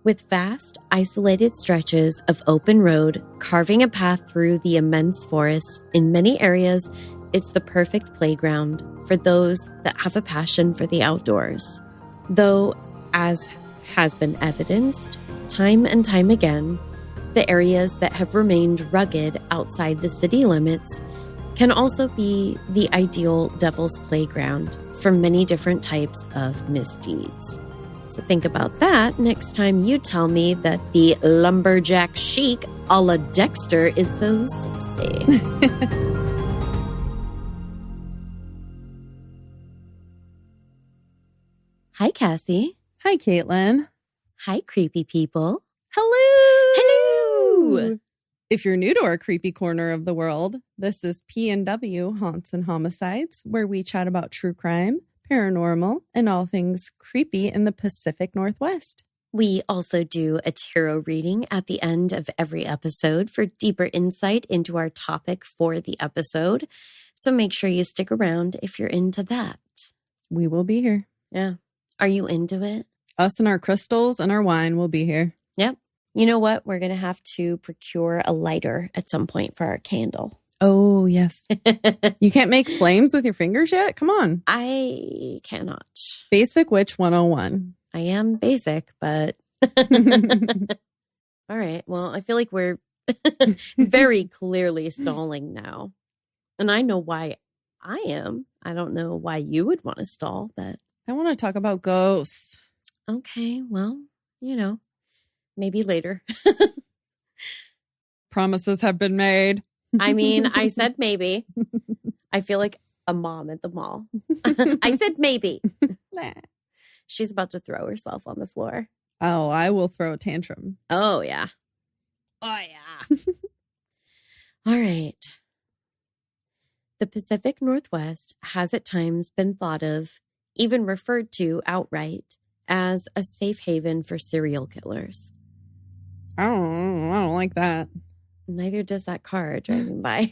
With vast, isolated stretches of open road carving a path through the immense forest, in many areas, it's the perfect playground for those that have a passion for the outdoors. Though, as has been evidenced time and time again, the areas that have remained rugged outside the city limits can also be the ideal devil's playground for many different types of misdeeds. So think about that next time you tell me that the lumberjack chic a la Dexter is so sexy. Hi, Cassie. Hi, Caitlin. Hi, creepy people. Hello. If you're new to our creepy corner of the world, this is P&W Haunts and Homicides, where we chat about true crime, paranormal, and all things creepy in the Pacific Northwest. We also do a tarot reading at the end of every episode for deeper insight into our topic for the episode. So make sure you stick around if you're into that. We will be here. Yeah. Are you into it? Us and our crystals and our wine will be here. Yep. You know what? We're going to have to procure a lighter at some point for our candle. Oh, yes. You can't make flames with your fingers yet? Come on. I cannot. Basic Witch 101. I am basic, but... All right. Well, I feel like we're very clearly stalling now. And I know why I am. I don't know why you would want to stall, but... I want to talk about ghosts. Okay. Well, maybe later. Promises have been made. I mean, I said maybe. I feel like a mom at the mall. I said maybe. Nah. She's about to throw herself on the floor. Oh, I will throw a tantrum. Oh, yeah. Oh, yeah. All right. The Pacific Northwest has at times been thought of, even referred to outright, as a safe haven for serial killers. I don't like that. Neither does that car driving by.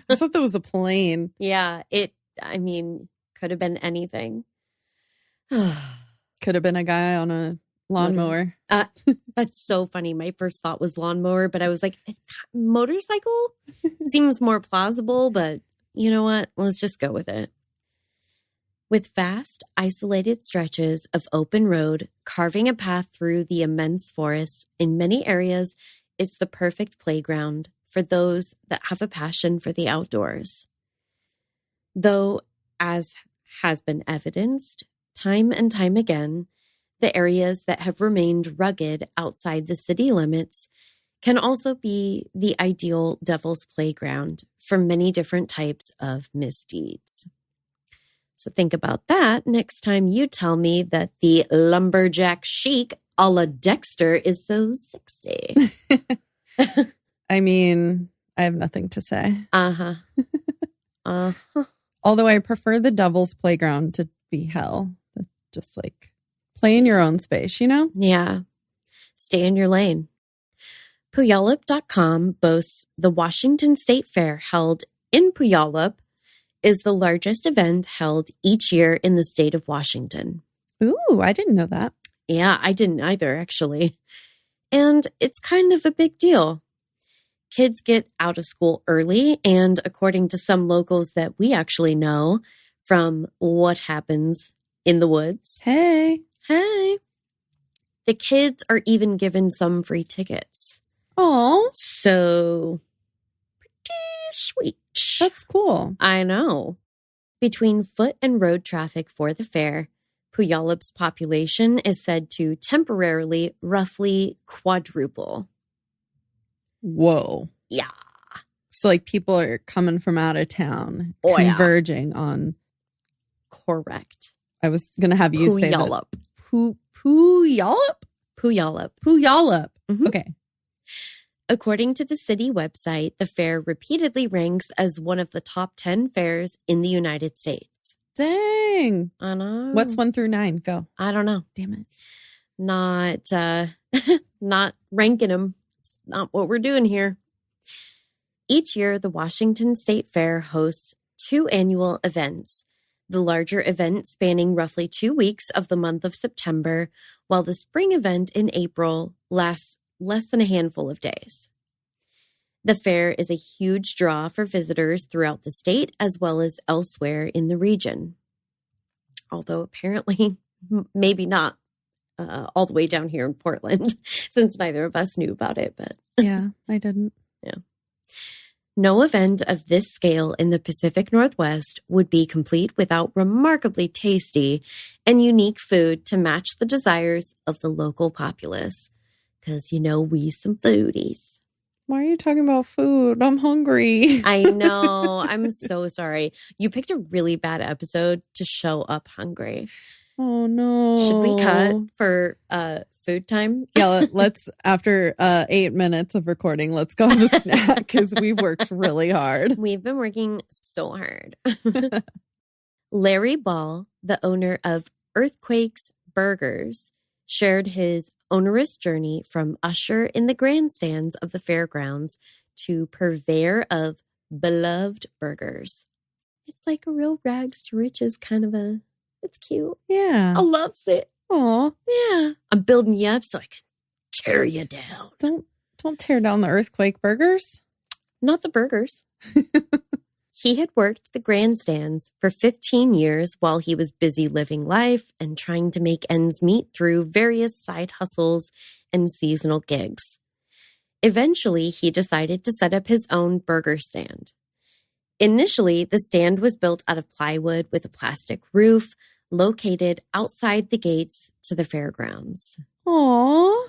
I thought that was a plane. Yeah, could have been anything. Could have been a guy on a lawnmower. That's so funny. My first thought was lawnmower, but I was like, motorcycle? Seems more plausible, but you know what? Let's just go with it. With vast, isolated stretches of open road carving a path through the immense forest, in many areas, it's the perfect playground for those that have a passion for the outdoors. Though, as has been evidenced time and time again, the areas that have remained rugged outside the city limits can also be the ideal devil's playground for many different types of misdeeds. So think about that next time you tell me that the lumberjack chic a la Dexter is so sexy. I mean, I have nothing to say. Uh-huh. Uh-huh. Although I prefer the devil's playground to be hell. Just like play in your own space, you know? Yeah. Stay in your lane. Puyallup.com boasts the Washington State Fair held in Puyallup is the largest event held each year in the state of Washington. Ooh, I didn't know that. Yeah, I didn't either, actually. And it's kind of a big deal. Kids get out of school early, and according to some locals that we actually know from What Happens in the Woods. Hey. The kids are even given some free tickets. Oh. So, pretty sweet. That's cool. I know. Between foot and road traffic for the fair, Puyallup's population is said to temporarily roughly quadruple. Whoa. Yeah. So like people are coming from out of town, converging on. Correct. I was going to have you say that. Puyallup? Puyallup. Mm-hmm. Okay. According to the city website, the fair repeatedly ranks as one of the top 10 fairs in the United States. Dang. I know. What's 1 through 9? Go. I don't know. Damn it. Not ranking them. It's not what we're doing here. Each year, the Washington State Fair hosts 2 annual events. The larger event spanning roughly 2 weeks of the month of September, while the spring event in April lasts less than a handful of days. The fair is a huge draw for visitors throughout the state as well as elsewhere in the region. Although apparently, maybe not all the way down here in Portland, since neither of us knew about it. But yeah, I didn't. Yeah. No event of this scale in the Pacific Northwest would be complete without remarkably tasty and unique food to match the desires of the local populace. Because, we some foodies. Why are you talking about food? I'm hungry. I know. I'm so sorry. You picked a really bad episode to show up hungry. Oh, no. Should we cut for food time? Yeah, let's, after 8 minutes of recording, let's go have a snack because we've worked really hard. We've been working so hard. Larry Ball, the owner of Earthquakes Burgers, shared his onerous journey from usher in the grandstands of the fairgrounds to purveyor of beloved burgers. It's like a real rags to riches kind of it's cute. Yeah. I loves it. Aw. Yeah. I'm building you up so I can tear you down. Don't tear down the earthquake burgers. Not the burgers. He had worked the grandstands for 15 years while he was busy living life and trying to make ends meet through various side hustles and seasonal gigs. Eventually, he decided to set up his own burger stand. Initially, the stand was built out of plywood with a plastic roof located outside the gates to the fairgrounds. Aww.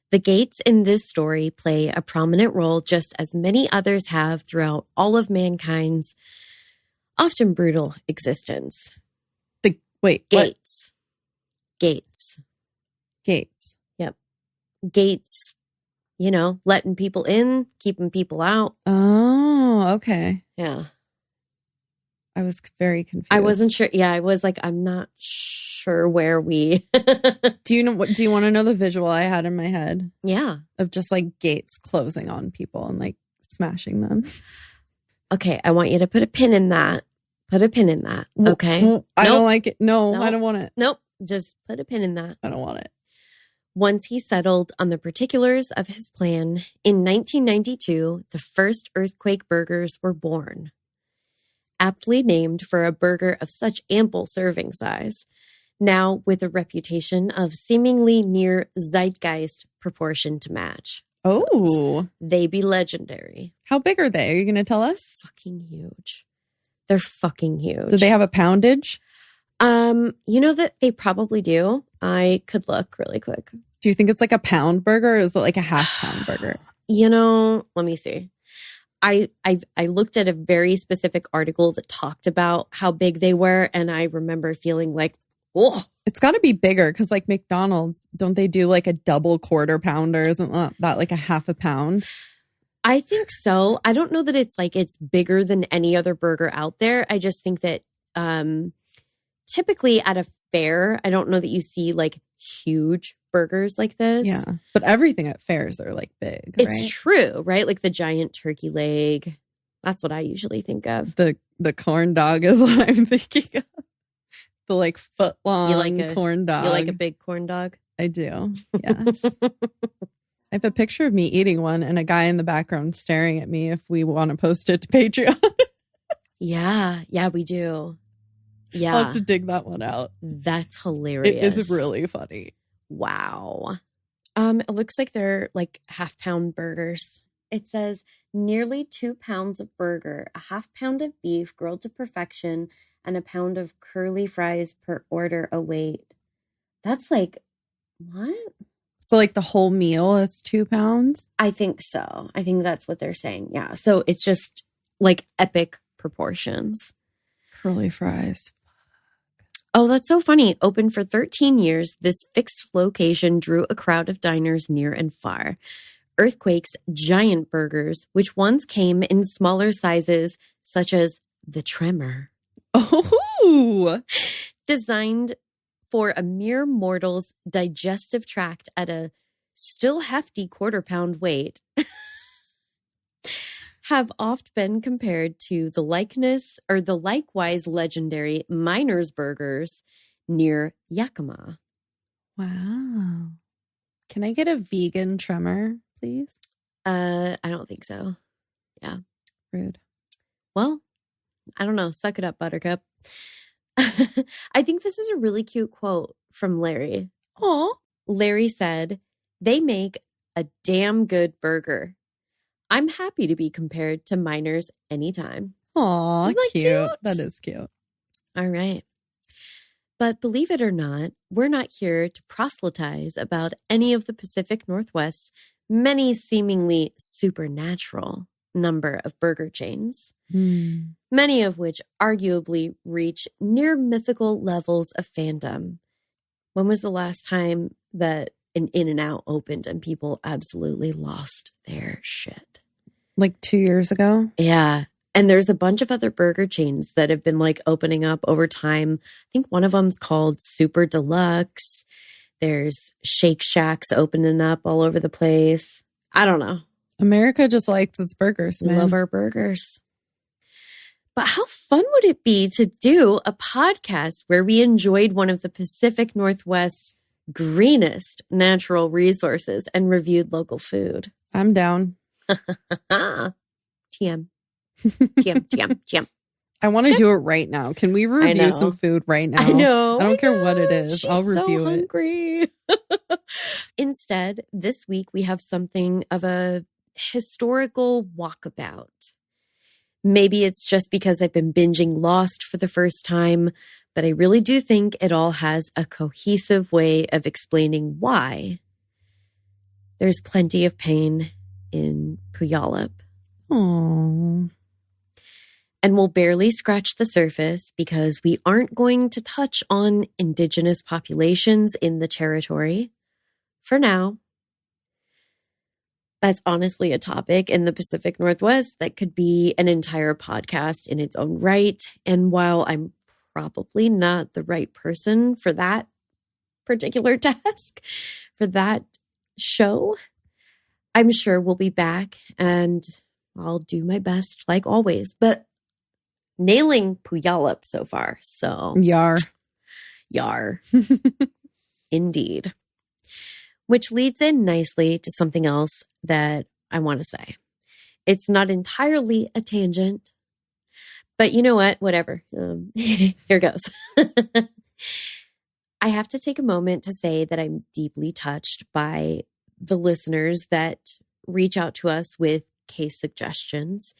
The gates in this story play a prominent role just as many others have throughout all of mankind's often brutal existence. Wait, Gates. What? Gates. Gates. Yep. Gates, letting people in, keeping people out. Oh, okay. Yeah. I was very confused. I wasn't sure. Yeah, I was like, I'm not sure where we... Do you want to know the visual I had in my head? Yeah. Of just like gates closing on people and like smashing them. Okay, I want you to put a pin in that. Put a pin in that. Okay? I don't like it. No, I don't want it. Nope. Just put a pin in that. I don't want it. Once he settled on the particulars of his plan, in 1992, the first Earthquake Burgers were born. Aptly named for a burger of such ample serving size, now with a reputation of seemingly near zeitgeist proportion to match. Oh. They be legendary. How big are they? Are you going to tell us? Fucking huge. They're fucking huge. Do they have a poundage? That they probably do. I could look really quick. Do you think it's like a pound burger or is it like a half pound burger? Let me see. I looked at a very specific article that talked about how big they were, and I remember feeling like, oh, it's got to be bigger because like McDonald's, don't they do like a double quarter pounder? Isn't that like a half a pound? I think so. I don't know that it's bigger than any other burger out there. I just think that typically at a fair, I don't know that you see like huge burgers like this. Yeah. But everything at fairs are like big. It's right? true, right? Like the giant turkey leg. That's what I usually think of. The corn dog is what I'm thinking of. The like foot long corn dog. You like a big corn dog? I do. Yes. I have a picture of me eating one and a guy in the background staring at me if we want to post it to Patreon. Yeah, we do. Yeah. I'll have to dig that one out. That's hilarious. It is really funny. Wow. It looks like they're like half-pound burgers. It says nearly 2 pounds of burger, a half pound of beef grilled to perfection, and a pound of curly fries per order await. That's like, what? So like the whole meal is 2 pounds? I think so. I think that's what they're saying. Yeah. So it's just like epic proportions. Curly fries. Oh, that's so funny. Open for 13 years, this fixed location drew a crowd of diners near and far. Earthquake's giant burgers, which once came in smaller sizes, such as the Tremor. Oh! Designed for a mere mortal's digestive tract at a still hefty 1/4 pound weight, have oft been compared to the likewise legendary Miners Burgers near Yakima. Wow. Can I get a vegan tremor, please? I don't think so. Yeah. Rude. Well, I don't know. Suck it up, Buttercup. I think this is a really cute quote from Larry. Oh, Larry said, "They make a damn good burger. I'm happy to be compared to Miners anytime." aw, Isn't that cute. cute? That is cute. All right. But believe it or not, we're not here to proselytize about any of the Pacific Northwest's many seemingly supernatural number of burger chains, many of which arguably reach near mythical levels of fandom. When was the last time that an In-N-Out opened and people absolutely lost their shit? Like 2 years ago? Yeah. And there's a bunch of other burger chains that have been like opening up over time. I think one of them's called Super Deluxe. There's Shake Shacks opening up all over the place. I don't know. America just likes its burgers, We man. love our burgers. But how fun would it be to do a podcast where we enjoyed one of the Pacific Northwest's greenest natural resources and reviewed local food? I'm down. TM. TM. I want to do it right now. Can we review know. some food right now? I know. I don't care what it is. She's I'll review so it. hungry. Instead, this week we have something of a historical walkabout. Maybe it's just because I've been binging Lost for the first time, but I really do think it all has a cohesive way of explaining why there's plenty of pain in Puyallup. Aww. And we'll barely scratch the surface because we aren't going to touch on indigenous populations in the territory for now. That's honestly a topic in the Pacific Northwest that could be an entire podcast in its own right. And while I'm probably not the right person for that particular task, for that show, I'm sure we'll be back and I'll do my best like always. But nailing Puyallup so far. So Yar. Indeed. Which leads in nicely to something else that I want to say. It's not entirely a tangent, but you know what? Whatever. Here goes. I have to take a moment to say that I'm deeply touched by the listeners that reach out to us with case suggestions,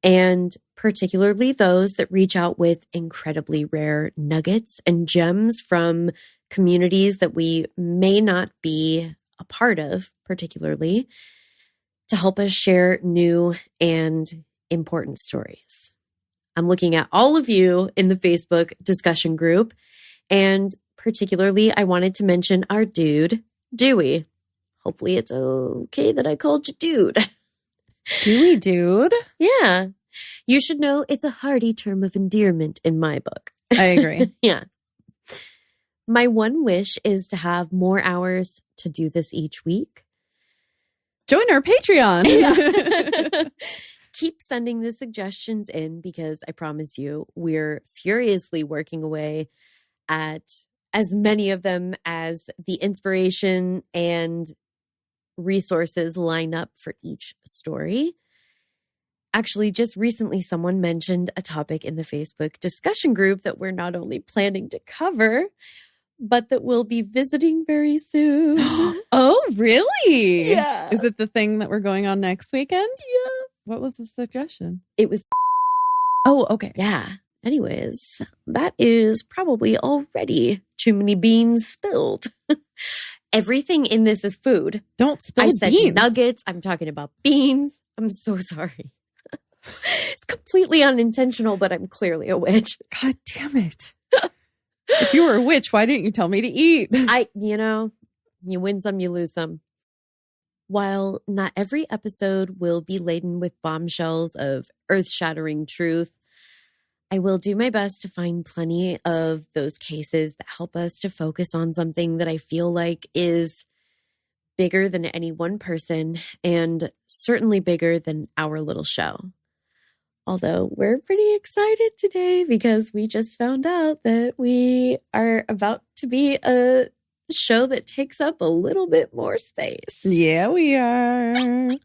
and particularly those that reach out with incredibly rare nuggets and gems from communities that we may not be a part of, particularly, to help us share new and important stories. I'm looking at all of you in the Facebook discussion group, and particularly I wanted to mention our dude, Dewey. Hopefully it's okay that I called you dude. Dewey dude? Yeah. You should know it's a hearty term of endearment in my book. I agree. Yeah. My one wish is to have more hours to do this each week. Join our Patreon. Yeah. Keep sending the suggestions in because I promise you, we're furiously working away at as many of them as the inspiration and resources line up for each story. Actually, just recently, someone mentioned a topic in the Facebook discussion group that we're not only planning to cover, but that we'll be visiting very soon. Oh, really? Yeah. Is it the thing that we're going on next weekend? Yeah. What was the suggestion? It was, Oh, okay. yeah. Anyways, that is probably already too many beans spilled. Everything in this is food. Don't spill I said beans. nuggets. I'm talking about beans. I'm so sorry. It's completely unintentional, but I'm clearly a witch. God damn it. If you were a witch, why didn't you tell me to eat? You win some, you lose some. While not every episode will be laden with bombshells of earth-shattering truth, I will do my best to find plenty of those cases that help us to focus on something that I feel like is bigger than any one person and certainly bigger than our little show. Although we're pretty excited today because we just found out that we are about to be a show that takes up a little bit more space. Yeah, we are.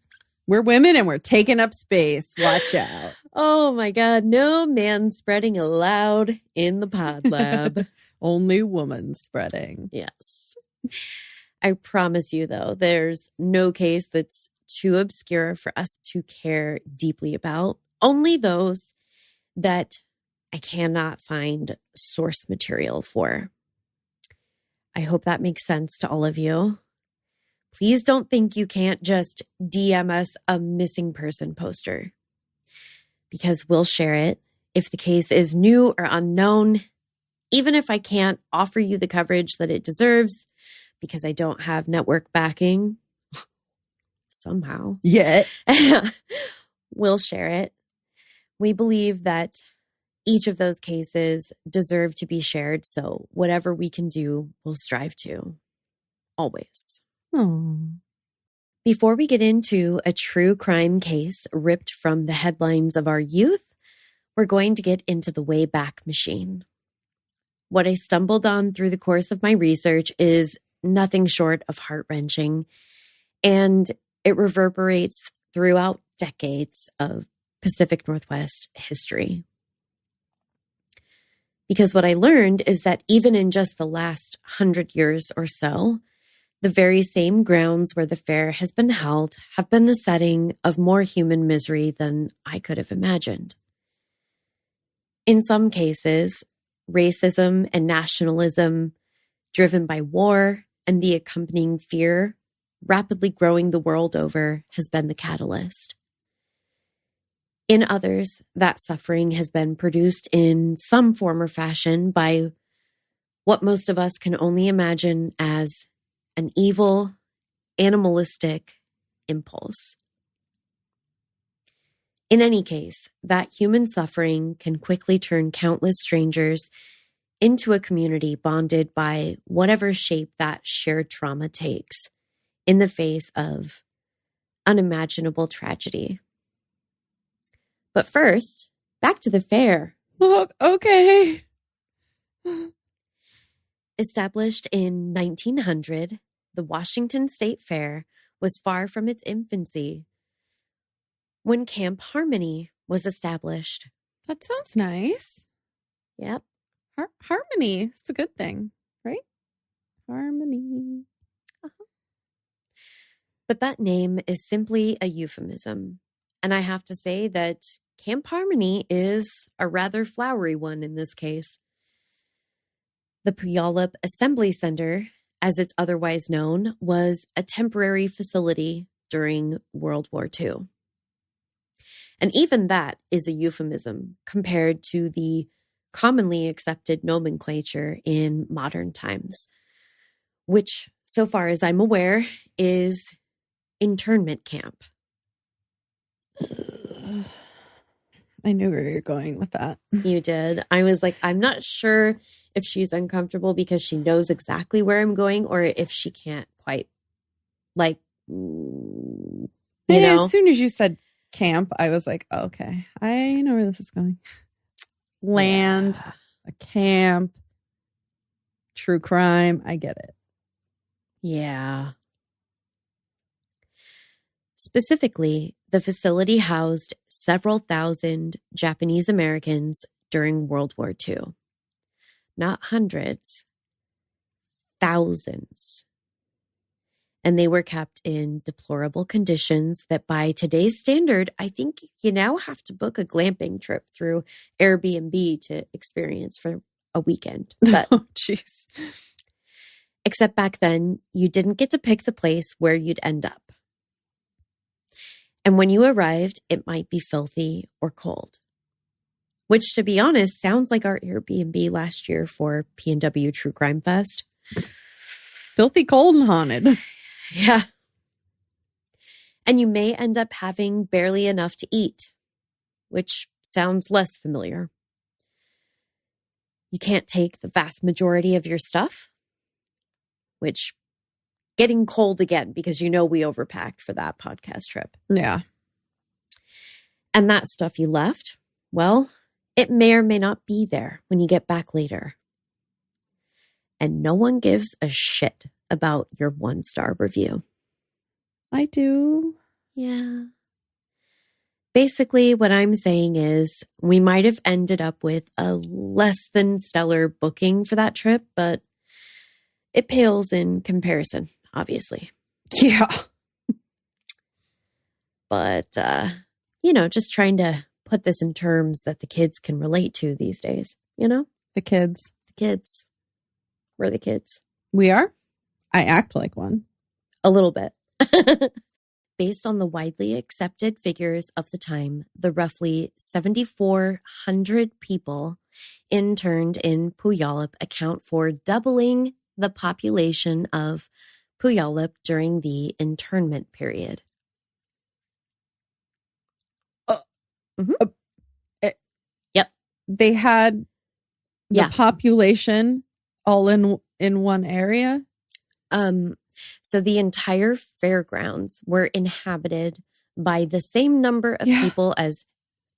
We're women and we're taking up space. Watch out. Oh my God. No man spreading allowed in the pod lab. Only woman spreading. Yes. I promise you, though, there's no case that's too obscure for us to care deeply about. Only those that I cannot find source material for. I hope that makes sense to all of you. Please don't think you can't just DM us a missing person poster, because we'll share it if the case is new or unknown, even if I can't offer you the coverage that it deserves because I don't have network backing somehow. Yet. We'll share it. We believe that each of those cases deserve to be shared, so whatever we can do, we'll strive to. Always. Oh. Before we get into a true crime case ripped from the headlines of our youth, we're going to get into the Wayback Machine. What I stumbled on through the course of my research is nothing short of heart-wrenching, and it reverberates throughout decades of Pacific Northwest history. Because what I learned is that even in just the last 100 years or so, the very same grounds where the fair has been held have been the setting of more human misery than I could have imagined. In some cases, racism and nationalism, driven by war and the accompanying fear, rapidly growing the world over, has been the catalyst. In others, that suffering has been produced in some form or fashion by what most of us can only imagine as an evil, animalistic impulse. In any case, that human suffering can quickly turn countless strangers into a community bonded by whatever shape that shared trauma takes in the face of unimaginable tragedy. But first, back to the fair. Look, okay. Established in 1900, the Washington State Fair was far from its infancy when Camp Harmony was established. That sounds nice. Yep. Harmony. It's a good thing, right? Harmony. Uh-huh. But that name is simply a euphemism. And I have to say that Camp Harmony is a rather flowery one in this case. The Puyallup Assembly Center, as it's otherwise known, was a temporary facility during World War II. And even that is a euphemism compared to the commonly accepted nomenclature in modern times, which, so far as I'm aware, is internment camp. I knew where you're going with that. You did. I was like, I'm not sure if she's uncomfortable because she knows exactly where I'm going or if she can't quite, like, you know. As soon as you said camp, I was like, oh, okay, I know where this is going. Land, Yeah. a camp, true crime. I get it. Yeah. Specifically, the facility housed several thousand Japanese Americans during World War II. Not hundreds, thousands. And they were kept in deplorable conditions that by today's standard, I think you now have to book a glamping trip through Airbnb to experience for a weekend. But Oh, jeez. except back then, you didn't get to pick the place where you'd end up. And when you arrived, it might be filthy or cold. Which, to be honest, sounds like our Airbnb last year for P&W True Crime Fest. Filthy, cold, and haunted. Yeah. And you may end up having barely enough to eat, which sounds less familiar. You can't take the vast majority of your stuff, which getting cold again because we overpacked for that podcast trip. Yeah. And that stuff you left, well, it may or may not be there when you get back later. And no one gives a shit about your 1-star review. I do. Yeah. Basically, what I'm saying is we might have ended up with a less than stellar booking for that trip, but it pales in comparison, obviously. Yeah. But, just trying to put this in terms that the kids can relate to these days, The kids. The kids. We're the kids. We are? I act like one. A little bit. Based on the widely accepted figures of the time, the roughly 7,400 people interned in Puyallup account for doubling the population of Puyallup during the internment period. Yep. They had the population all in one area? So the entire fairgrounds were inhabited by the same number of people as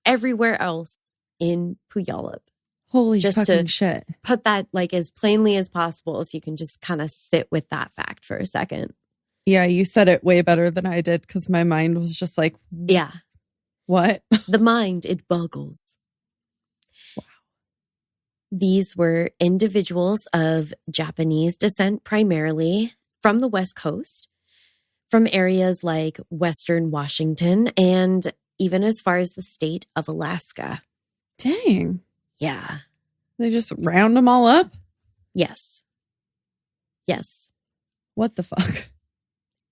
everywhere else in Puyallup. Holy fucking shit. Put that as plainly as possible so you can just kind of sit with that fact for a second. Yeah, you said it way better than I did because my mind was just like, yeah. What? The mind, it boggles. Wow. These were individuals of Japanese descent primarily from the West Coast, from areas like Western Washington, and even as far as the state of Alaska. Dang. Yeah. They just round them all up? Yes. Yes. What the fuck?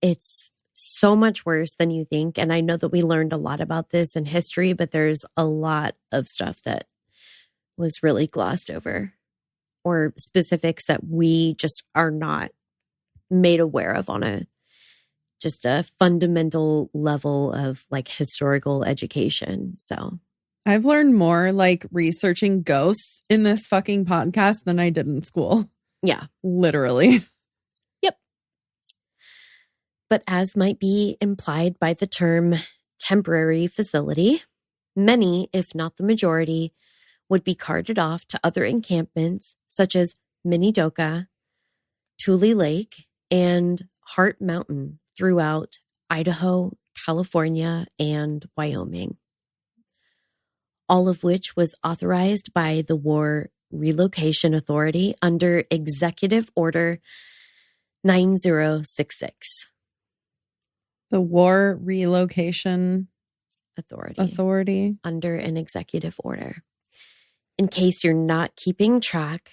It's so much worse than you think. And I know that we learned a lot about this in history, but there's a lot of stuff that was really glossed over, or specifics that we just are not made aware of on a fundamental level of historical education. So I've learned more researching ghosts in this fucking podcast than I did in school. Yeah. Literally. Yep. But as might be implied by the term temporary facility, many, if not the majority, would be carted off to other encampments such as Minidoka, Tule Lake, and Hart Mountain throughout Idaho, California, and Wyoming. All of which was authorized by the War Relocation Authority under Executive Order 9066. The War Relocation Authority. Under an executive order. In case you're not keeping track,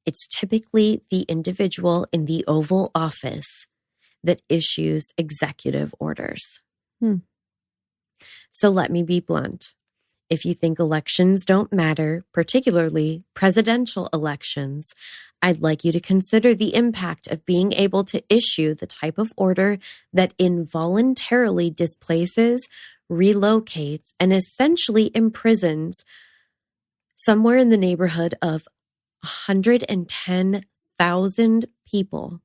it's typically the individual in the Oval Office that issues executive orders. So let me be blunt. If you think elections don't matter, particularly presidential elections, I'd like you to consider the impact of being able to issue the type of order that involuntarily displaces, relocates, and essentially imprisons somewhere in the neighborhood of 110,000 people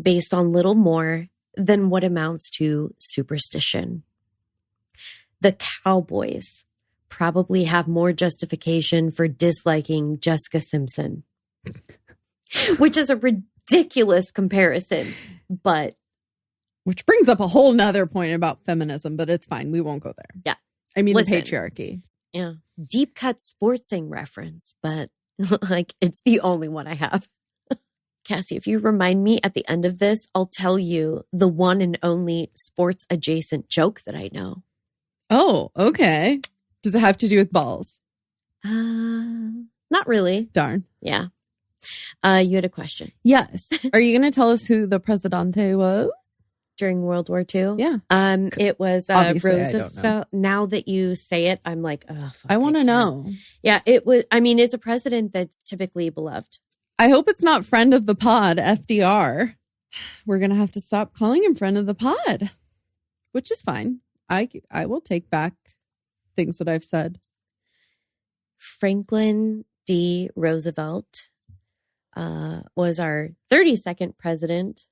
based on little more than what amounts to superstition. The Cowboys probably have more justification for disliking Jessica Simpson, which is a ridiculous comparison, but... Which brings up a whole nother point about feminism, but it's fine. We won't go there. Yeah. I mean, Listen, the patriarchy. Yeah. Deep cut sportsing reference, but it's the only one I have. Cassie, if you remind me at the end of this, I'll tell you the one and only sports adjacent joke that I know. Oh, okay. Does it have to do with balls? Not really. Darn. Yeah. You had a question. Yes. Are you going to tell us who the presidente was? During World War II? Yeah. It was Roosevelt. Now that you say it, I'm like, oh, fuck, I want to know. Yeah, it was. I mean, it's a president that's typically beloved. I hope it's not friend of the pod, FDR. We're going to have to stop calling him friend of the pod, which is fine. I will take back things that I've said. Franklin D. Roosevelt was our 32nd president,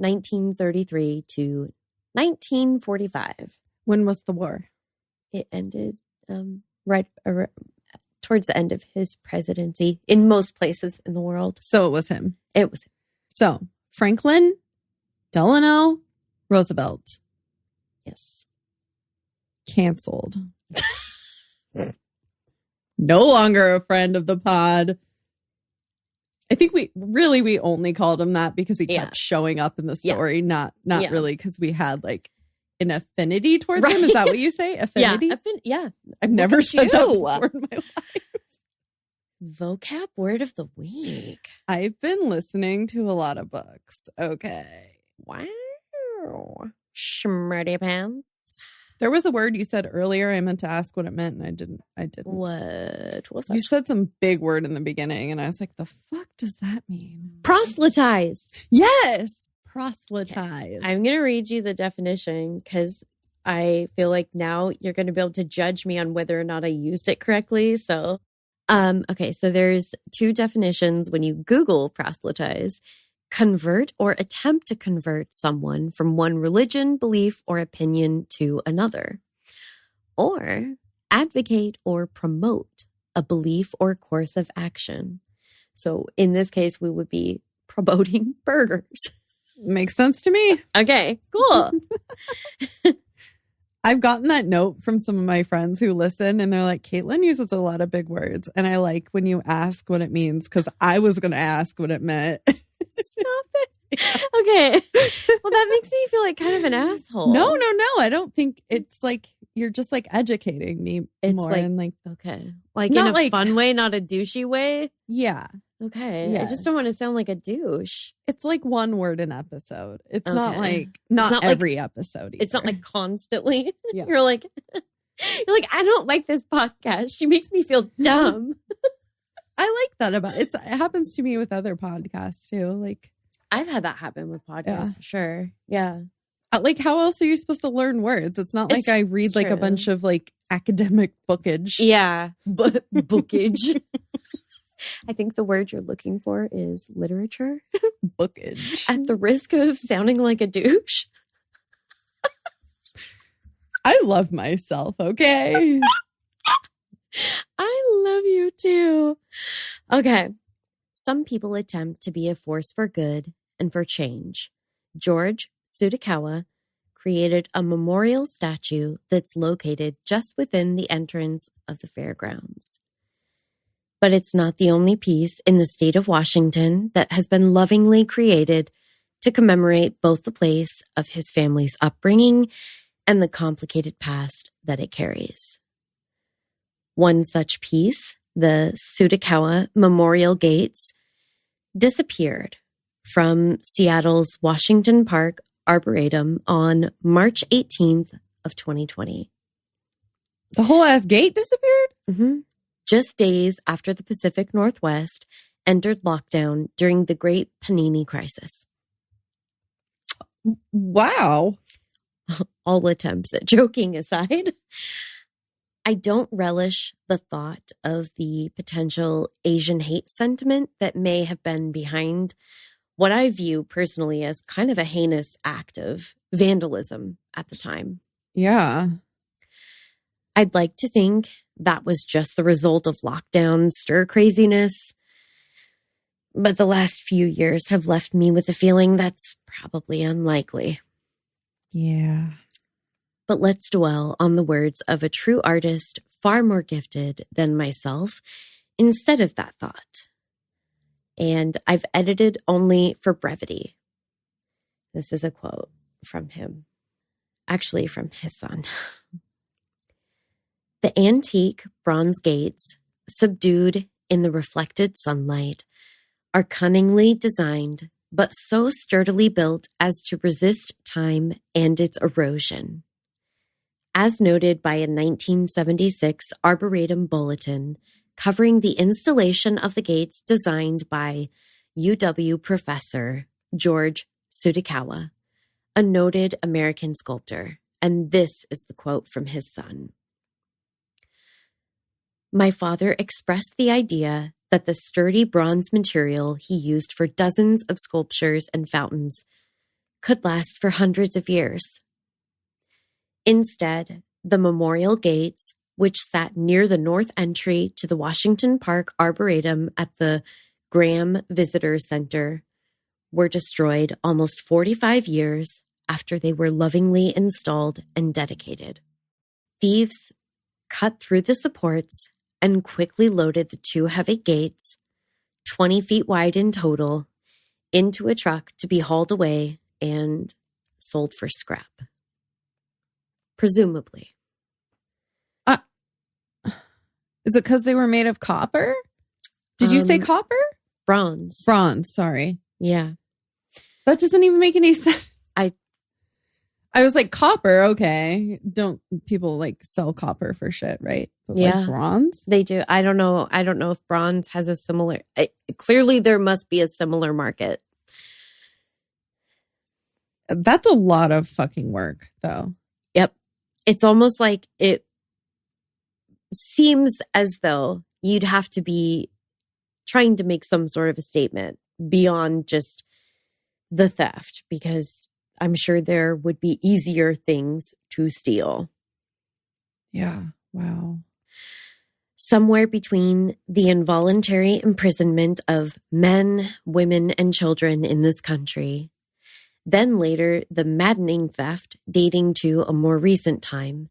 1933 to 1945. When was the war? It ended towards the end of his presidency in most places in the world. So it was him. It was him. So Franklin Delano Roosevelt. Yes. Canceled. No longer a friend of the pod. I think we only called him that because he kept showing up in the story, not really because we had like an affinity towards him. Is that what you say? Affinity? Yeah. I've never said that before in my life. Vocab word of the week. I've been listening to a lot of books. Okay. Wow. Schmurdy pants. There was a word you said earlier. I meant to ask what it meant, and I didn't. What was that? You said some big word in the beginning, and I was like, the fuck does that mean? Proselytize. Yes. Proselytize. Okay. I'm going to read you the definition because I feel like now you're going to be able to judge me on whether or not I used it correctly. So, okay. So there's two definitions when you Google proselytize: convert or attempt to convert someone from one religion, belief, or opinion to another, or advocate or promote a belief or course of action. So in this case, we would be promoting burgers. Makes sense to me. Okay, cool. I've gotten that note from some of my friends who listen, and they're like, Caitlin uses a lot of big words. And I like when you ask what it means, because I was going to ask what it meant. Stop it. Okay. Well, that makes me feel like kind of an asshole. No. I don't think it's like you're just like educating me more. Like, and like, okay. Like in a fun way, not a douchey way. Yeah. Okay. Yes. I just don't want to sound like a douche. It's like one word an episode. It's not like, not every episode either. It's not like constantly. Yeah. You're like, I don't like this podcast. She makes me feel dumb. I like that about it. It happens to me with other podcasts too. Like I've had that happen with podcasts for sure. Yeah. Like how else are you supposed to learn words? It's not like I read like a bunch of like academic bookage. Yeah. But bookage. I think the word you're looking for is literature. Bookage. At the risk of sounding like a douche. I love myself, okay? I love you too. Okay. Some people attempt to be a force for good and for change. George Tsutakawa created a memorial statue that's located just within the entrance of the fairgrounds. But it's not the only piece in the state of Washington that has been lovingly created to commemorate both the place of his family's upbringing and the complicated past that it carries. One such piece, the Tsutakawa Memorial Gates, disappeared from Seattle's Washington Park Arboretum on March 18th of 2020. The whole ass gate disappeared? Mm-hmm. Just days after the Pacific Northwest entered lockdown during the Great Panini Crisis. Wow. All attempts at joking aside, I don't relish the thought of the potential Asian hate sentiment that may have been behind what I view personally as kind of a heinous act of vandalism at the time. Yeah. I'd like to think that was just the result of lockdown stir craziness. But the last few years have left me with a feeling that's probably unlikely. Yeah. But let's dwell on the words of a true artist far more gifted than myself instead of that thought. And I've edited only for brevity. This is a quote from him, actually from his son. The antique bronze gates, subdued in the reflected sunlight, are cunningly designed, but so sturdily built as to resist time and its erosion. As noted by a 1976 Arboretum bulletin covering the installation of the gates designed by UW professor George Tsutakawa, a noted American sculptor. And this is the quote from his son. My father expressed the idea that the sturdy bronze material he used for dozens of sculptures and fountains could last for hundreds of years. Instead, the Memorial Gates, which sat near the north entry to the Washington Park Arboretum at the Graham Visitor Center, were destroyed almost 45 years after they were lovingly installed and dedicated. Thieves cut through the supports and quickly loaded the two heavy gates, 20 feet wide in total, into a truck to be hauled away and sold for scrap. Presumably. Is it because they were made of copper? Did you say copper? Bronze. Bronze, sorry. Yeah. That doesn't even make any sense. I was like, copper, okay. Don't people like sell copper for shit, right? But yeah. Like bronze? They do. I don't know if bronze has a similar... clearly, there must be a similar market. That's a lot of fucking work, though. Yep. It's almost like it seems as though you'd have to be trying to make some sort of a statement beyond just the theft, because I'm sure there would be easier things to steal. Yeah. Wow. Somewhere between the involuntary imprisonment of men, women, and children in this country, then later the maddening theft dating to a more recent time,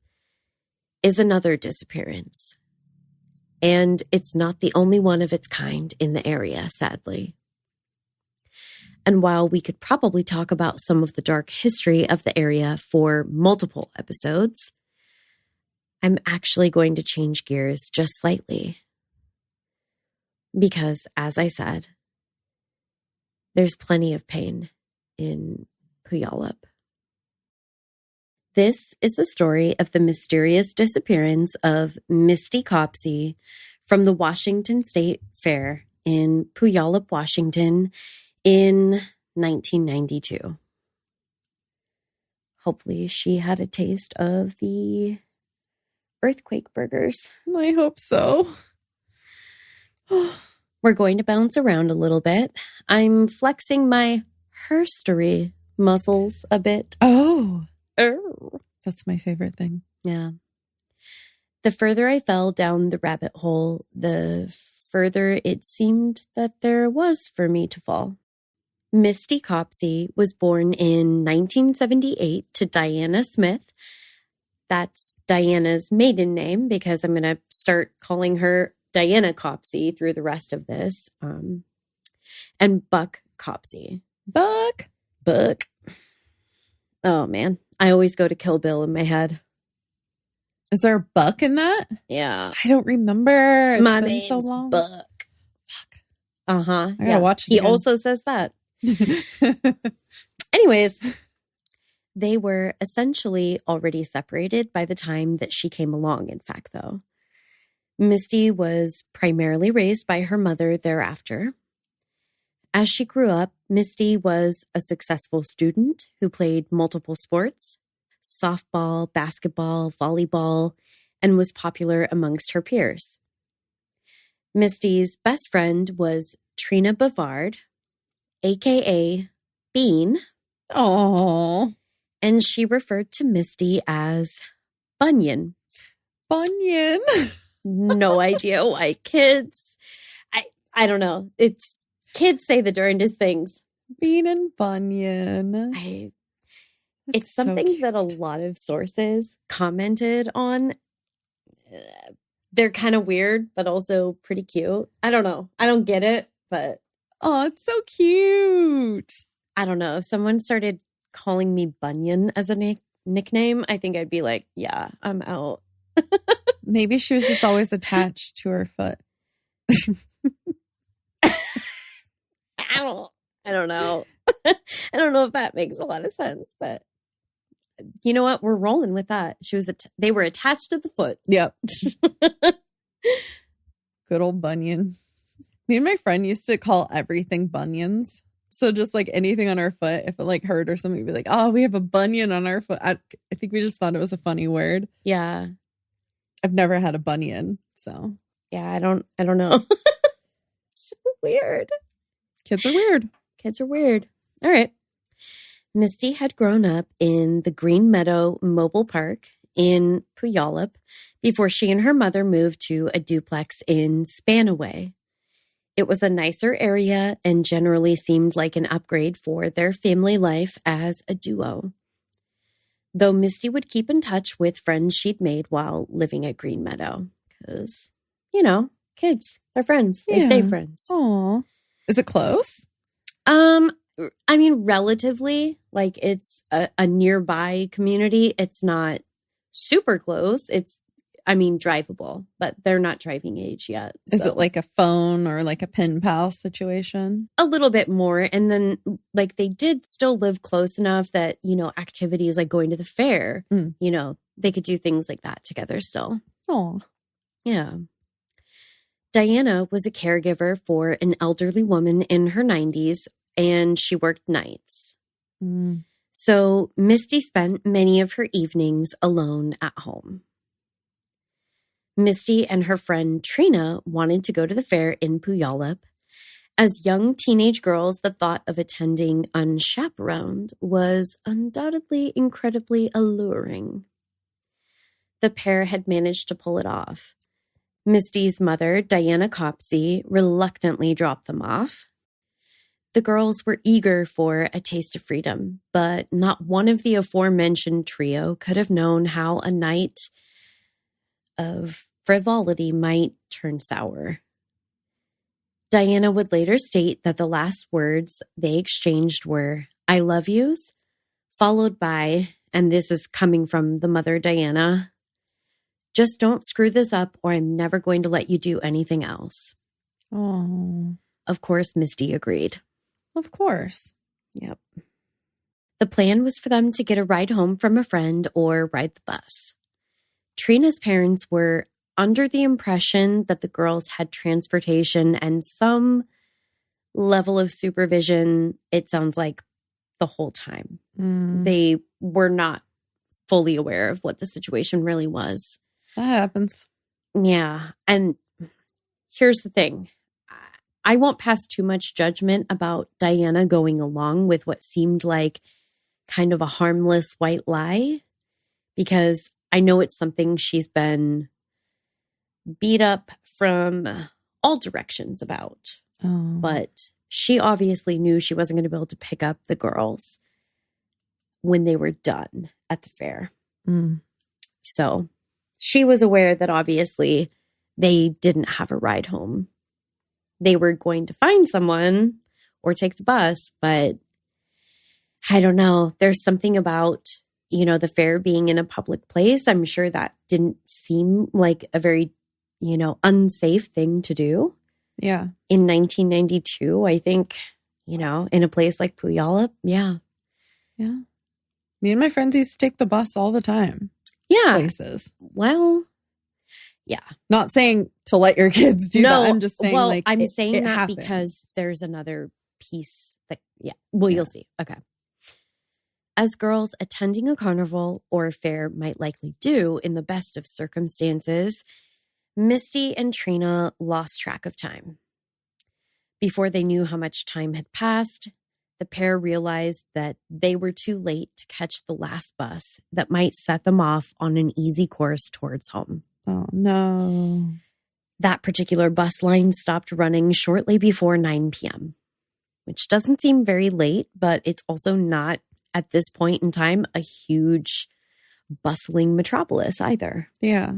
is another disappearance. And it's not the only one of its kind in the area, sadly. And while we could probably talk about some of the dark history of the area for multiple episodes, I'm actually going to change gears just slightly. Because, as I said, there's plenty of pain in Puyallup. This is the story of the mysterious disappearance of Misty Copsey from the Washington State Fair in Puyallup, Washington, in 1992. Hopefully she had a taste of the earthquake burgers. I hope so. We're going to bounce around a little bit. I'm flexing my herstory muscles a bit. Oh. That's my favorite thing. Yeah. The further I fell down the rabbit hole, the further it seemed that there was for me to fall. Misty Copsey was born in 1978 to Diana Smith. That's Diana's maiden name, because I'm going to start calling her Diana Copsey through the rest of this. And Buck Copsey. Buck. Oh, man. I always go to Kill Bill in my head. Is there a Buck in that? Yeah. I don't remember. My name's so long. Buck. Fuck. Uh-huh. I gotta watch it He again. also says that. Anyways, they were essentially already separated by the time that she came along, in fact, though. Misty was primarily raised by her mother thereafter. As she grew up, Misty was a successful student who played multiple sports, softball, basketball, volleyball, and was popular amongst her peers. Misty's best friend was Trina Bavard, a.k.a. Bean. Oh. And she referred to Misty as Bunyan. Bunyan. No idea why kids. I don't know. It's kids say the darndest things. Bean and Bunyan. It's something that a lot of sources commented on. They're kind of weird, but also pretty cute. I don't know. I don't get it, but. Oh, it's so cute. I don't know. If someone started calling me Bunyan as a nickname, I think I'd be like, yeah, I'm out. Maybe she was just always attached to her foot. I don't know. I don't know if that makes a lot of sense, but you know what? We're rolling with that. They were attached to the foot. Yep. Good old Bunyan. Me and my friend used to call everything bunions. So just like anything on our foot, if it like hurt or something, we'd be like, oh, we have a bunion on our foot. I think we just thought it was a funny word. Yeah. I've never had a bunion, so. Yeah, I don't know. So weird. Kids are weird. Kids are weird. All right. Misty had grown up in the Green Meadow Mobile Park in Puyallup before she and her mother moved to a duplex in Spanaway. It was a nicer area and generally seemed like an upgrade for their family life as a duo. Though Misty would keep in touch with friends she'd made while living at Green Meadow. Because, kids, they're friends. They stay friends. Aw. Is it close? Relatively. Like, it's a nearby community. It's not super close. It's, drivable, but they're not driving age yet. Is it like a phone or like a pen pal situation? A little bit more. And then, they did still live close enough that, activities like going to the fair, they could do things like that together still. Oh, yeah. Diana was a caregiver for an elderly woman in her 90s, and she worked nights. So Misty spent many of her evenings alone at home. Misty and her friend Trina wanted to go to the fair in Puyallup. As young teenage girls, the thought of attending unchaperoned was undoubtedly incredibly alluring. The pair had managed to pull it off. Misty's mother, Diana Copsey, reluctantly dropped them off. The girls were eager for a taste of freedom, but not one of the aforementioned trio could have known how a night of frivolity might turn sour. Diana would later state that the last words they exchanged were, "I love yous," followed by, and this is coming from the mother Diana, "Just don't screw this up or I'm never going to let you do anything else." Oh. Of course, Misty agreed. Of course. Yep. The plan was for them to get a ride home from a friend or ride the bus. Trina's parents were under the impression that the girls had transportation and some level of supervision, it sounds like, the whole time. They were not fully aware of what the situation really was. That happens. Yeah. And here's the thing. I won't pass too much judgment about Diana going along with what seemed like kind of a harmless white lie, because I know it's something she's been beat up from all directions about. But she obviously knew she wasn't going to be able to pick up the girls when they were done at the fair. So she was aware that obviously they didn't have a ride home. They were going to find someone or take the bus, but I don't know. There's something about, the fair being in a public place. I'm sure that didn't seem like a very, unsafe thing to do. Yeah. In 1992, I think, in a place like Puyallup. Yeah. Yeah. Me and my friends used to take the bus all the time. Yeah. Places. Well, yeah. Not saying to let your kids do that. I'm just saying I'm saying it that happens. because there's another piece that, you'll see. Okay. As girls attending a carnival or a fair might likely do in the best of circumstances, Misty and Trina lost track of time. Before they knew how much time had passed, the pair realized that they were too late to catch the last bus that might set them off on an easy course towards home. Oh, no. That particular bus line stopped running shortly before 9 p.m., which doesn't seem very late, but it's also not, at this point in time, a huge bustling metropolis either. Yeah.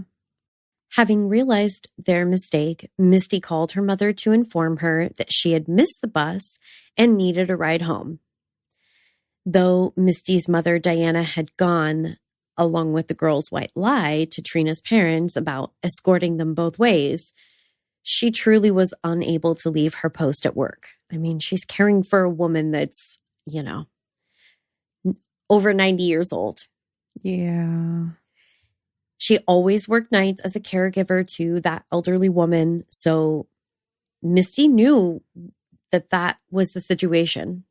Having realized their mistake, Misty called her mother to inform her that she had missed the bus and needed a ride home. Though Misty's mother, Diana, had gone, along with the girl's white lie, to Trina's parents about escorting them both ways, she truly was unable to leave her post at work. I mean, she's caring for a woman that's, over 90 years old. Yeah. She always worked nights as a caregiver to that elderly woman. So Misty knew that that was the situation.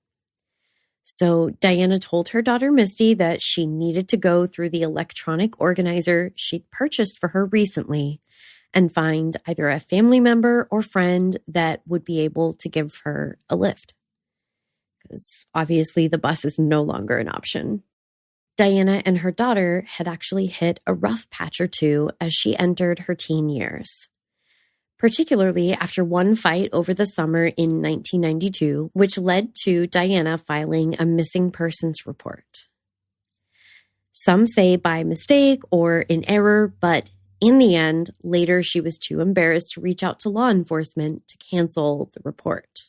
So Diana told her daughter Misty that she needed to go through the electronic organizer she'd purchased for her recently and find either a family member or friend that would be able to give her a lift. because obviously the bus is no longer an option. Diana and her daughter had actually hit a rough patch or two as she entered her teen years, particularly after one fight over the summer in 1992, which led to Diana filing a missing persons report. Some say by mistake or in error, but in the end, later she was too embarrassed to reach out to law enforcement to cancel the report,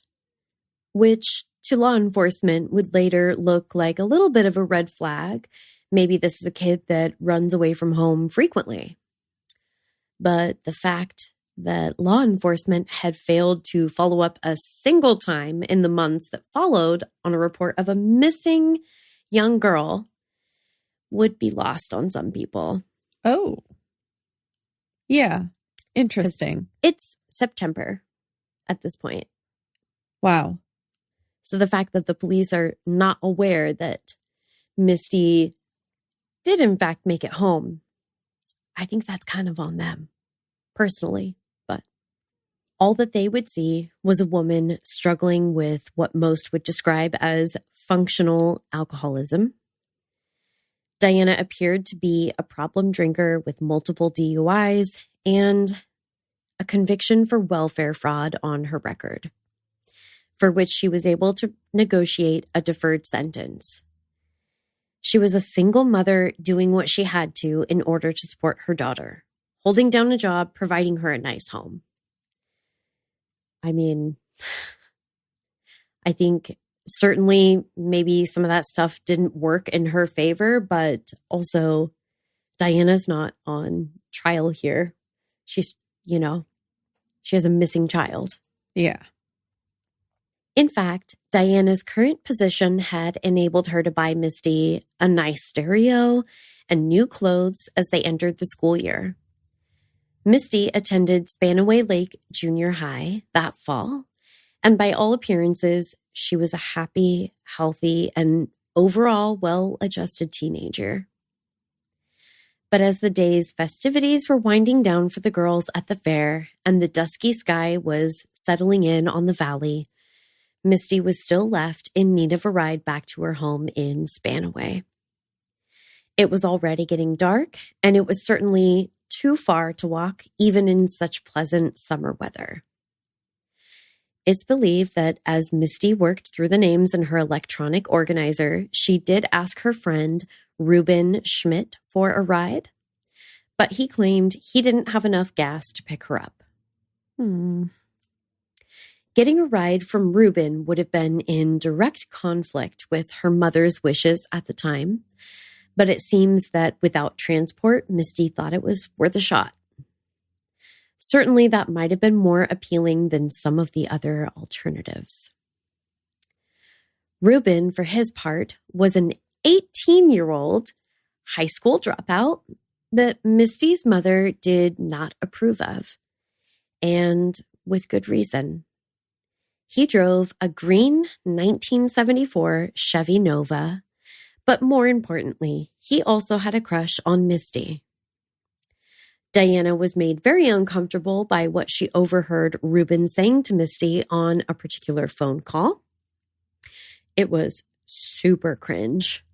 which to law enforcement would later look like a little bit of a red flag. Maybe this is a kid that runs away from home frequently. But the fact that law enforcement had failed to follow up a single time in the months that followed on a report of a missing young girl would be lost on some people. Oh. Yeah. Interesting. It's September at this point. Wow. So the fact that the police are not aware that Misty did in fact make it home, I think that's kind of on them, personally. But all that they would see was a woman struggling with what most would describe as functional alcoholism. Diana appeared to be a problem drinker with multiple DUIs and a conviction for welfare fraud on her record, for which she was able to negotiate a deferred sentence. She was a single mother doing what she had to in order to support her daughter, holding down a job, providing her a nice home. I mean, I think certainly maybe some of that stuff didn't work in her favor, but also Diana's not on trial here. She's, she has a missing child. Yeah. In fact, Diana's current position had enabled her to buy Misty a nice stereo and new clothes as they entered the school year. Misty attended Spanaway Lake Junior High that fall, and by all appearances, she was a happy, healthy, and overall well-adjusted teenager. But as the day's festivities were winding down for the girls at the fair and the dusky sky was settling in on the valley, Misty was still left in need of a ride back to her home in Spanaway. It was already getting dark, and it was certainly too far to walk, even in such pleasant summer weather. It's believed that as Misty worked through the names in her electronic organizer, she did ask her friend Ruben Schmidt for a ride, but he claimed he didn't have enough gas to pick her up. Getting a ride from Ruben would have been in direct conflict with her mother's wishes at the time, but it seems that without transport, Misty thought it was worth a shot. Certainly, that might have been more appealing than some of the other alternatives. Ruben, for his part, was an 18-year-old high school dropout that Misty's mother did not approve of, and with good reason. He drove a green 1974 Chevy Nova, but more importantly, he also had a crush on Misty. Diana was made very uncomfortable by what she overheard Ruben saying to Misty on a particular phone call. It was super cringe,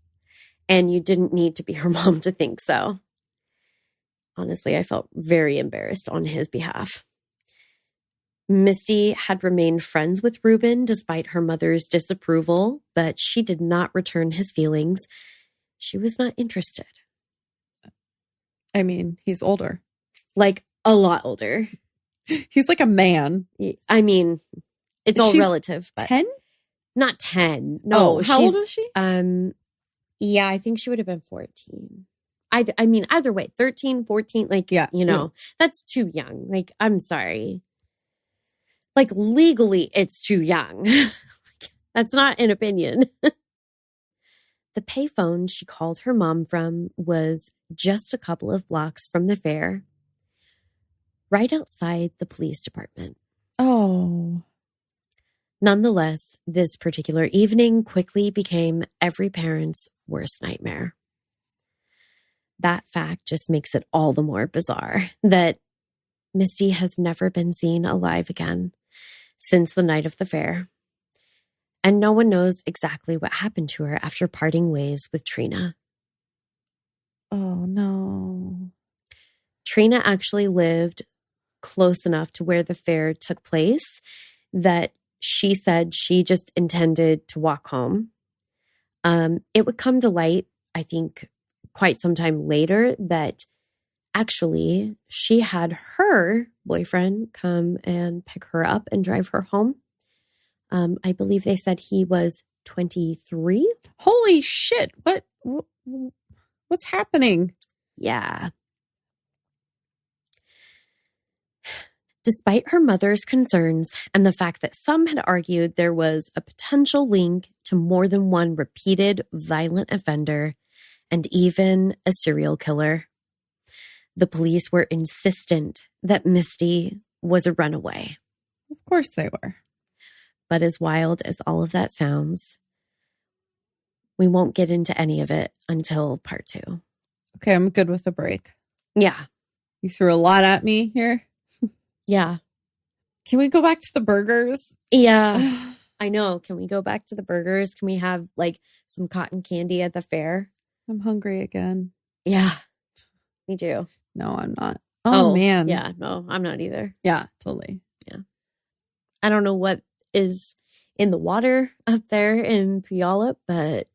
and you didn't need to be her mom to think so. Honestly, I felt very embarrassed on his behalf. Misty had remained friends with Ruben despite her mother's disapproval, but she did not return his feelings. She was not interested. I mean, he's older. Like, a lot older. He's like a man. I mean, it's all relative. But 10? Not 10. No. Oh, how old is she? Yeah, I think she would have been 14. Either way, 13, 14, that's too young. Like, I'm sorry. Like, legally, it's too young. That's not an opinion. The payphone she called her mom from was just a couple of blocks from the fair, right outside the police department. Oh. Nonetheless, this particular evening quickly became every parent's worst nightmare. That fact just makes it all the more bizarre that Misty has never been seen alive again since the night of the fair. And no one knows exactly what happened to her after parting ways with Trina. Oh, no. Trina actually lived close enough to where the fair took place that she said she just intended to walk home. It would come to light, I think, quite some time later that actually she had her boyfriend come and pick her up and drive her home. I believe they said he was 23. Holy shit. What's happening? Yeah. Despite her mother's concerns and the fact that some had argued there was a potential link to more than one repeated violent offender and even a serial killer, the police were insistent that Misty was a runaway. Of course they were. But as wild as all of that sounds, we won't get into any of it until part 2. Okay, I'm good with a break. Yeah. You threw a lot at me here. Yeah. Can we go back to the burgers? Yeah. I know. Can we go back to the burgers? Can we have like some cotton candy at the fair? I'm hungry again. Yeah. Me too. No, I'm not. Oh, man. Yeah. No, I'm not either. Yeah, totally. Yeah. I don't know what is in the water up there in Puyallup, but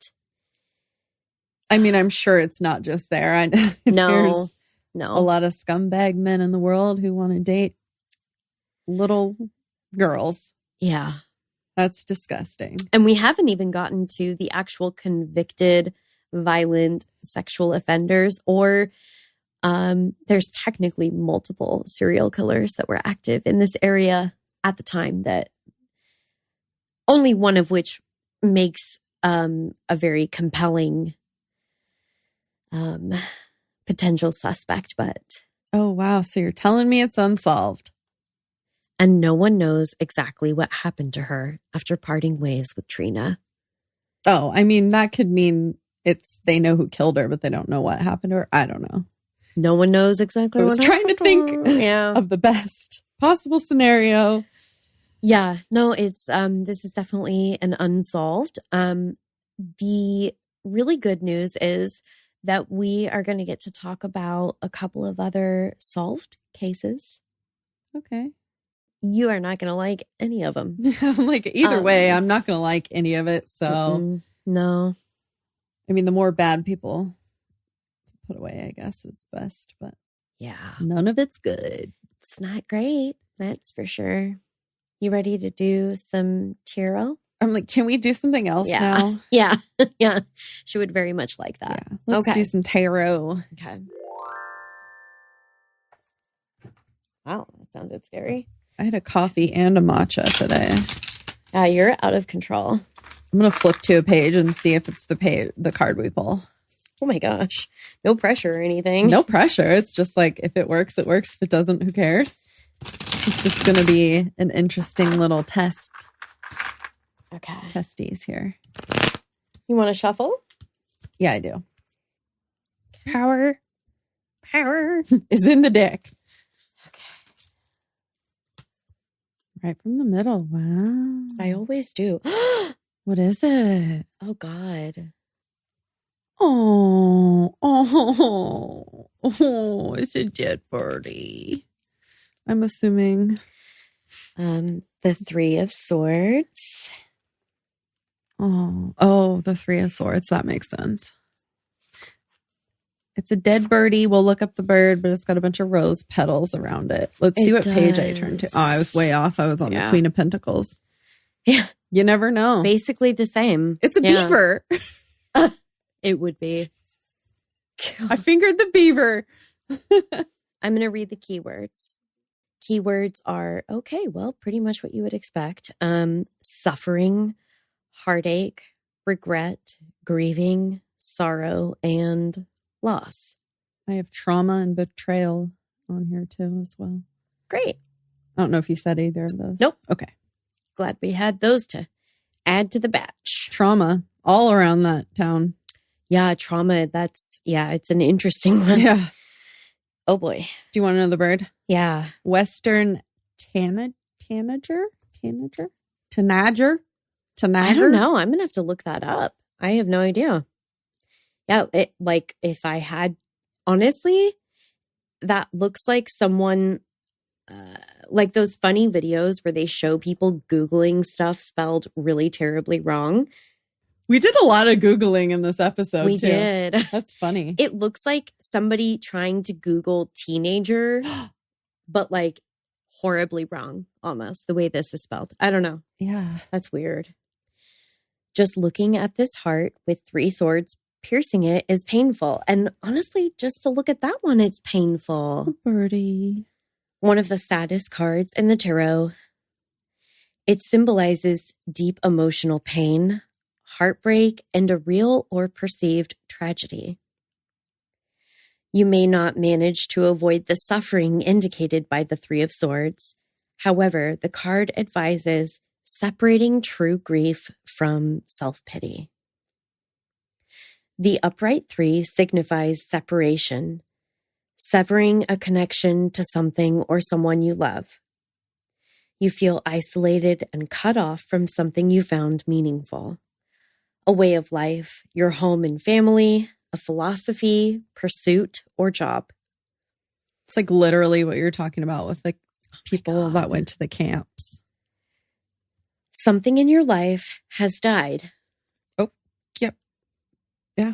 I mean, I'm sure it's not just there. I know there's a lot of scumbag men in the world who want to date little girls. Yeah. That's disgusting. And we haven't even gotten to the actual convicted violent sexual offenders, or there's technically multiple serial killers that were active in this area at the time, that only one of which makes a very compelling potential suspect. But oh, wow. So you're telling me it's unsolved. And no one knows exactly what happened to her after parting ways with Trina. Oh, I mean, that could mean they know who killed her, but they don't know what happened to her. I don't know. No one knows exactly what happened. I was trying to think of the best possible scenario. Yeah, no, it's this is definitely an unsolved. The really good news is that we are going to get to talk about a couple of other solved cases. Okay. You are not going to like any of them. Like, either way, I'm not going to like any of it. So, no. I mean, the more bad people put away, I guess, is best. But yeah, none of it's good. It's not great. That's for sure. You ready to do some tarot? I'm like, can we do something else now? Yeah. Yeah. She would very much like that. Yeah. Let's do some tarot. Okay. Wow, that sounded scary. I had a coffee and a matcha today. Yeah, you're out of control. I'm going to flip to a page and see if it's the card we pull. Oh my gosh. No pressure or anything. No pressure. It's just like, if it works, it works. If it doesn't, who cares? It's just going to be an interesting little test. Okay. Testies here. You want to shuffle? Yeah, I do. Power is in the deck. Okay. Right from the middle. Wow. I always do. What is it? Oh God. Oh, it's a dead birdie. I'm assuming. The 3 of Swords. Oh, the 3 of Swords. That makes sense. It's a dead birdie. We'll look up the bird, but it's got a bunch of rose petals around it. Let's see what page I turned to. Oh, I was way off. I was on the Queen of Pentacles. Yeah. You never know. Basically the same. It's a beaver. It would be. I fingered the beaver. I'm going to read the keywords. Keywords are, okay, well, pretty much what you would expect. Suffering, heartache, regret, grieving, sorrow, and loss. I have trauma and betrayal on here too as well. Great. I don't know if you said either of those. Nope. Okay. Glad we had those to add to the batch. Trauma all around that town. Yeah, trauma. It's an interesting one. Yeah. Oh boy. Do you want to know the bird? Yeah. Western tanager? to Niagara? I don't know. I'm going to have to look that up. I have no idea. Yeah, if I had, honestly, that looks like someone, like those funny videos where they show people Googling stuff spelled really terribly wrong. We did a lot of Googling in this episode, We too. did. That's funny. It looks like somebody trying to Google teenager, but like horribly wrong, almost, the way this is spelled. I don't know. Yeah. That's weird. Just looking at this heart with 3 swords piercing it is painful. And honestly, just to look at that one, it's painful. Oh, birdie. One of the saddest cards in the tarot. It symbolizes deep emotional pain, heartbreak, and a real or perceived tragedy. You may not manage to avoid the suffering indicated by the 3 of Swords. However, the card advises separating true grief from self-pity. The upright 3 signifies separation, severing a connection to something or someone you love. You feel isolated and cut off from something you found meaningful. A way of life, your home and family, a philosophy, pursuit, or job. It's like literally what you're talking about with like people that went to the camps. Something in your life has died. Oh, yep. Yeah.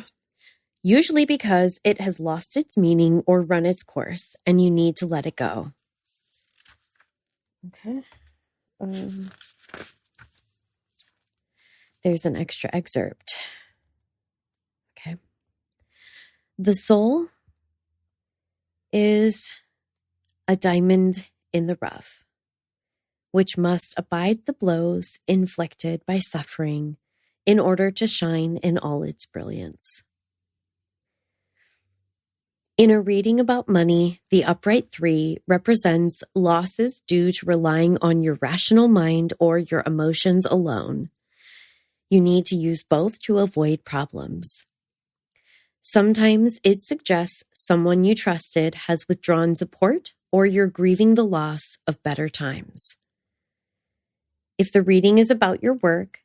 Usually because it has lost its meaning or run its course, and you need to let it go. Okay. There's an extra excerpt. Okay. The soul is a diamond in the rough, which must abide the blows inflicted by suffering in order to shine in all its brilliance. In a reading about money, the upright 3 represents losses due to relying on your rational mind or your emotions alone. You need to use both to avoid problems. Sometimes it suggests someone you trusted has withdrawn support or you're grieving the loss of better times. If the reading is about your work,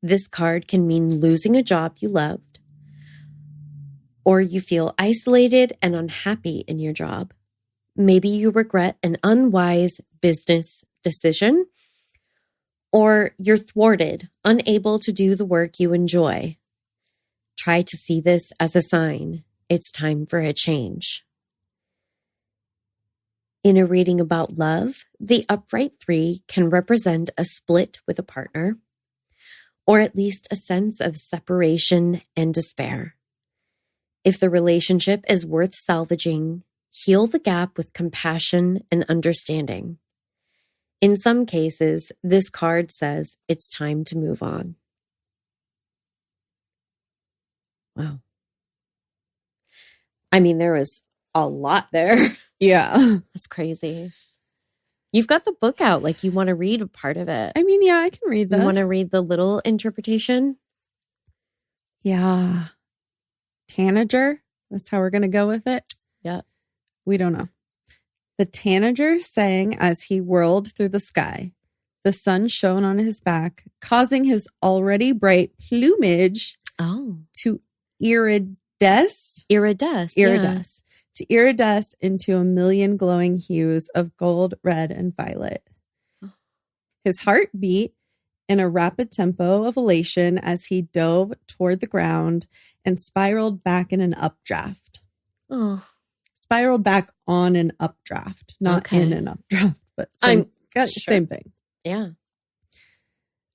this card can mean losing a job you loved, or you feel isolated and unhappy in your job. Maybe you regret an unwise business decision, or you're thwarted, unable to do the work you enjoy. Try to see this as a sign. It's time for a change. In a reading about love, the upright 3 can represent a split with a partner, or at least a sense of separation and despair. If the relationship is worth salvaging, heal the gap with compassion and understanding. In some cases, this card says it's time to move on. Wow. I mean, there was a lot there. Yeah. That's crazy. You've got the book out. Like, you want to read a part of it. I mean, yeah, I can read this. You want to read the little interpretation? Yeah. Tanager. That's how we're going to go with it. Yeah. We don't know. The tanager sang as he whirled through the sky. The sun shone on his back, causing his already bright plumage to iridesce. To iridesce into a million glowing hues of gold, red, and violet. His heart beat in a rapid tempo of elation as he dove toward the ground and spiraled back in an updraft. Oh. Spiraled back on an updraft, not in an updraft, but same thing. Yeah.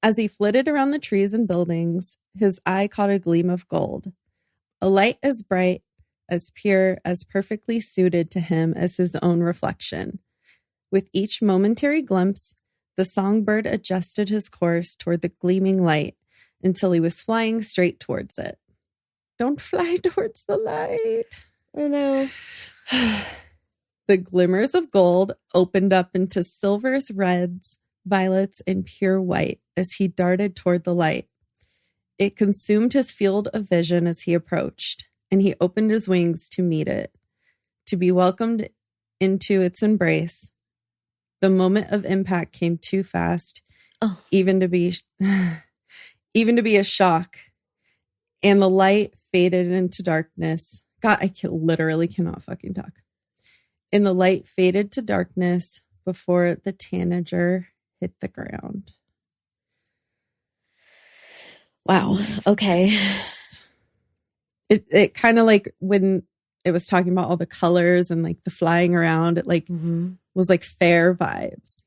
As he flitted around the trees and buildings, his eye caught a gleam of gold. A light as bright, as pure, as perfectly suited to him as his own reflection. With each momentary glimpse, the songbird adjusted his course toward the gleaming light until he was flying straight towards it. Don't fly towards the light. Oh, no. The glimmers of gold opened up into silvers, reds, violets, and pure white as he darted toward the light. It consumed his field of vision as he approached, and he opened his wings to meet it, to be welcomed into its embrace. The moment of impact came too fast, even to be even to be a shock. And the light faded into darkness. God, literally cannot fucking talk. And the light faded to darkness before the tanager hit the ground. Wow. Okay. It kind of like when it was talking about all the colors and like the flying around, it like was like fair vibes.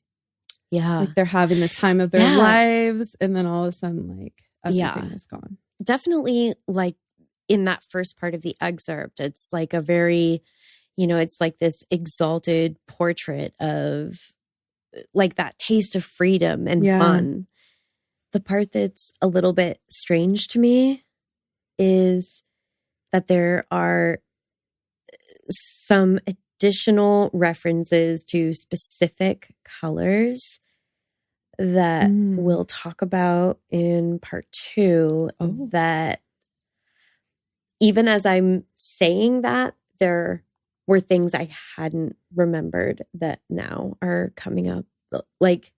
Yeah. Like they're having the time of their lives. And then all of a sudden, like everything is gone. Definitely like in that first part of the excerpt, it's like a very, it's like this exalted portrait of like that taste of freedom and fun. The part that's a little bit strange to me is that there are some additional references to specific colors that we'll talk about in part 2 that even as I'm saying that, there were things I hadn't remembered that now are coming up. Like,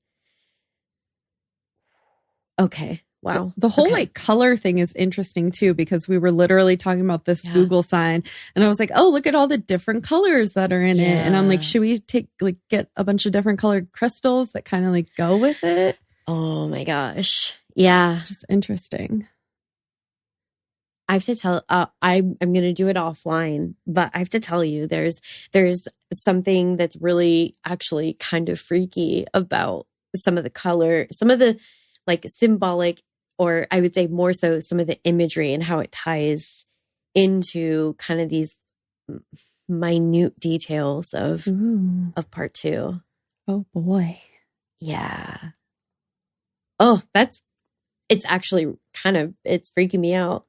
okay. Wow. The whole like color thing is interesting too, because we were literally talking about this Google sign and I was like, oh, look at all the different colors that are in it. And I'm like, should we get a bunch of different colored crystals that kind of like go with it? Oh my gosh. Yeah. Just interesting. I have to tell, I'm going to do it offline, but I have to tell you, there's something that's really actually kind of freaky about some of the color, some of the like symbolic, or I would say more so some of the imagery and how it ties into kind of these minute details of part 2. Oh boy. Yeah. Oh, it's actually it's freaking me out.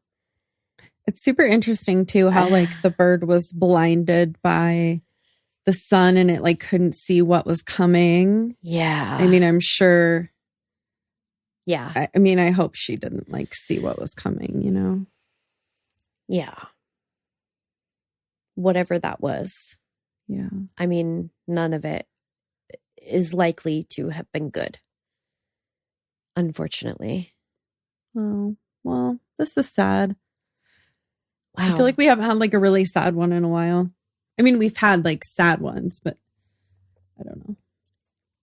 It's super interesting too, how like the bird was blinded by the sun and it like couldn't see what was coming. Yeah. I mean, I'm sure. Yeah. I mean, I hope she didn't like see what was coming, Yeah. Whatever that was. Yeah. I mean, none of it is likely to have been good. Unfortunately. Oh, well, this is sad. Wow. I feel like we haven't had like a really sad one in a while. I mean, we've had like sad ones, but I don't know.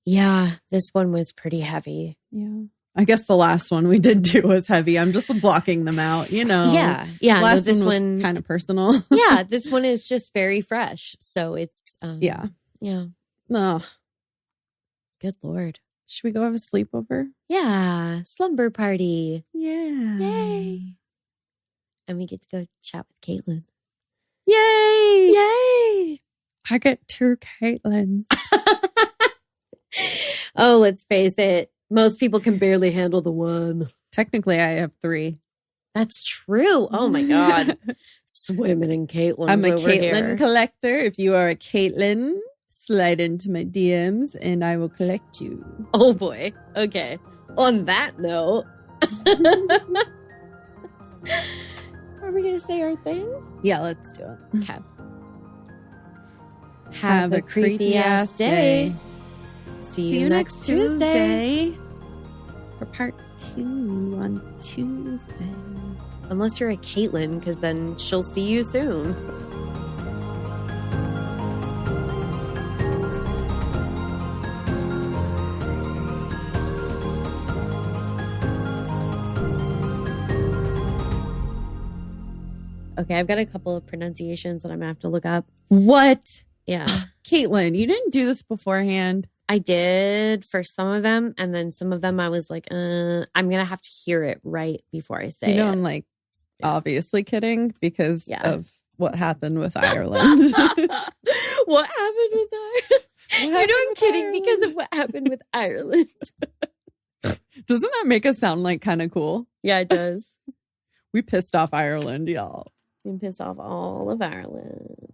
Yeah, this one was pretty heavy. Yeah. I guess the last one we did do was heavy. I'm just blocking them out, Yeah. Yeah. Last this one was kind of personal. Yeah. This one is just very fresh. So it's, yeah. Yeah. Oh. Good Lord. Should we go have a sleepover? Yeah. Slumber party. Yeah. Yay. And we get to go chat with Caitlin. Yay. Yay. I get 2 Caitlin. Oh, let's face it. Most people can barely handle the one. Technically, I have 3. That's true. Oh my God. Swimming in Caitlin's I'm a over Caitlin here. collector. If you are a Caitlin, slide into my DMs and I will collect you. Oh boy. Okay. On that note, are we going to say our thing? Yeah, let's do it. Okay. Have a creepy ass day. See you next Tuesday. For part 2 on Tuesday. Unless you're a Caitlin, because then she'll see you soon. Okay, I've got a couple of pronunciations that I'm going to have to look up. What? Yeah. Caitlin, you didn't do this beforehand. I did for some of them, and then some of them I was like, I'm going to have to hear it right before I say it. I'm like, obviously kidding because of what happened with Ireland. What happened with Ireland? I'm kidding because of what happened with Ireland. Doesn't that make us sound like kind of cool? Yeah, it does. We pissed off Ireland, y'all. We pissed off all of Ireland.